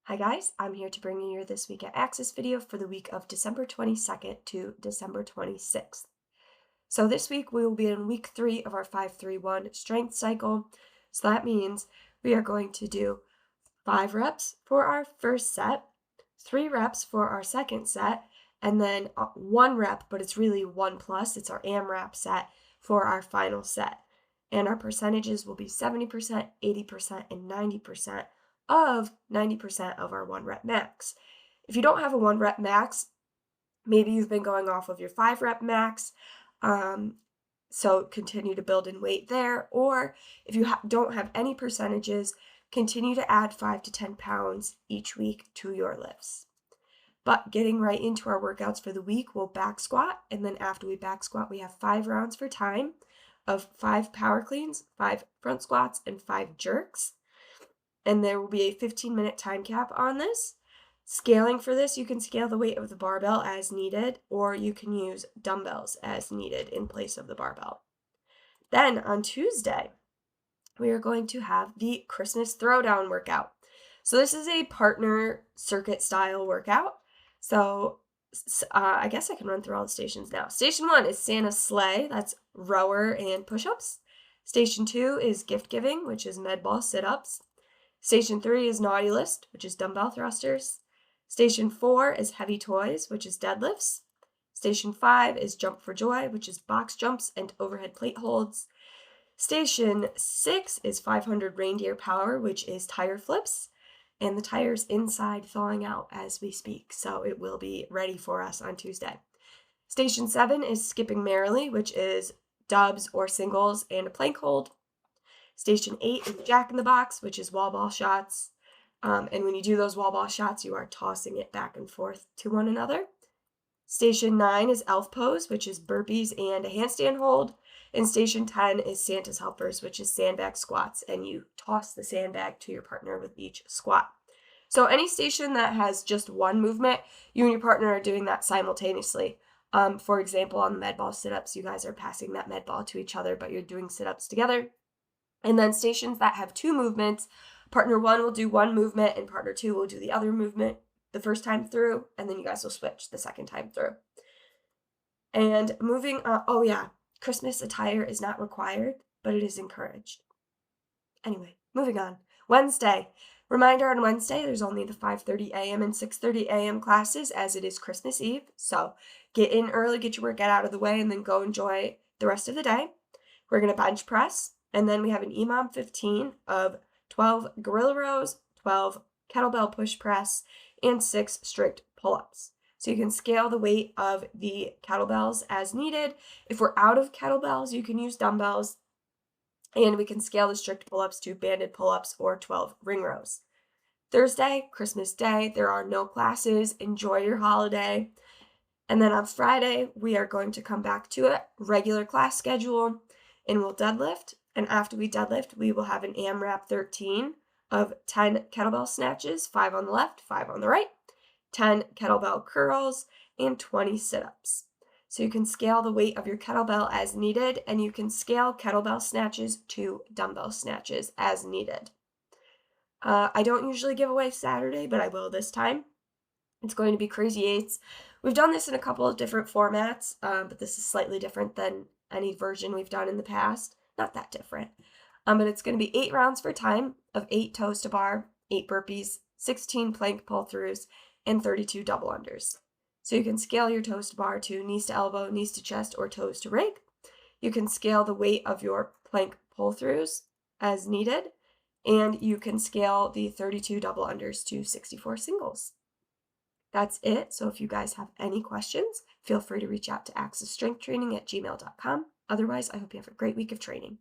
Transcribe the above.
Hi guys, I'm here to bring you your This Week at Axis video for the week of December 22nd to December 26th. So this week we will be in week 3 of our 5-3-1 strength cycle. So that means we are going to do 5 reps for our first set, 3 reps for our second set, and then 1 rep, but it's really 1 plus, it's our AMRAP set for our final set. And our percentages will be 70%, 80%, and 90% of 90% of our 1 rep max. If you don't have a 1 rep max, maybe you've been going off of your 5 rep max, so continue to build in weight there. Or if you don't have any percentages, continue to add 5 to 10 pounds each week to your lifts. But getting right into our workouts for the week, we'll back squat, and then after we back squat, we have 5 rounds for time of 5 power cleans, 5 front squats, and 5 jerks. And there will be a 15-minute time cap on this. Scaling for this, you can scale the weight of the barbell as needed, or you can use dumbbells as needed in place of the barbell. Then on Tuesday, we are going to have the Christmas Throwdown workout. So this is a partner circuit style workout. So I guess I can run through all the stations now. Station 1 is Santa's sleigh. That's rower and push-ups. Station 2 is gift giving, which is med ball sit-ups. Station 3 is naughty list, which is dumbbell thrusters. Station 4 is heavy toys, which is deadlifts. Station 5 is jump for joy, which is box jumps and overhead plate holds. Station 6 is 500 reindeer power, which is tire flips. And the tire's inside thawing out as we speak, so it will be ready for us on Tuesday. Station 7 is skipping merrily, which is dubs or singles and a plank hold. Station 8 is Jack in the Box, which is wall ball shots. And when you do those wall ball shots, you are tossing it back and forth to one another. Station 9 is Elf Pose, which is burpees and a handstand hold. And Station 10 is Santa's Helpers, which is sandbag squats, and you toss the sandbag to your partner with each squat. So any station that has just one movement, you and your partner are doing that simultaneously. For example, on the med ball sit-ups, you guys are passing that med ball to each other, but you're doing sit-ups together. And then stations that have 2 movements, partner 1 will do 1 movement and partner 2 will do the other movement the first time through, and then you guys will switch the second time through. And moving on, oh yeah, Christmas attire is not required, but it is encouraged. Anyway, moving on. Wednesday. Reminder on Wednesday, there's only the 5:30 a.m. and 6:30 a.m. classes as it is Christmas Eve. So get in early, get your workout out of the way, and then go enjoy the rest of the day. We're going to bench press, and then we have an EMOM 15 of 12 gorilla rows, 12 kettlebell push press, and 6 strict pull-ups. So you can scale the weight of the kettlebells as needed. If we're out of kettlebells, you can use dumbbells. And we can scale the strict pull-ups to banded pull-ups or 12 ring rows. Thursday, Christmas Day, there are no classes. Enjoy your holiday. And then on Friday, we are going to come back to a regular class schedule and we'll deadlift. And after we deadlift, we will have an AMRAP 13 of 10 kettlebell snatches, 5 on the left, 5 on the right, 10 kettlebell curls, and 20 sit-ups. So you can scale the weight of your kettlebell as needed, and you can scale kettlebell snatches to dumbbell snatches as needed. I don't usually give away Saturday, but I will this time. It's going to be Crazy Eights. We've done this in a couple of different formats, but this is slightly different than any version we've done in the past. Not that different. But it's going to be 8 rounds for time of 8 toes to bar, 8 burpees, 16 plank pull-throughs, and 32 double unders. So you can scale your toes to bar to knees to elbow, knees to chest, or toes to rig. You can scale the weight of your plank pull-throughs as needed, and you can scale the 32 double unders to 64 singles. That's it. So if you guys have any questions, feel free to reach out to axisstrengthtraining@gmail.com. Otherwise, I hope you have a great week of training.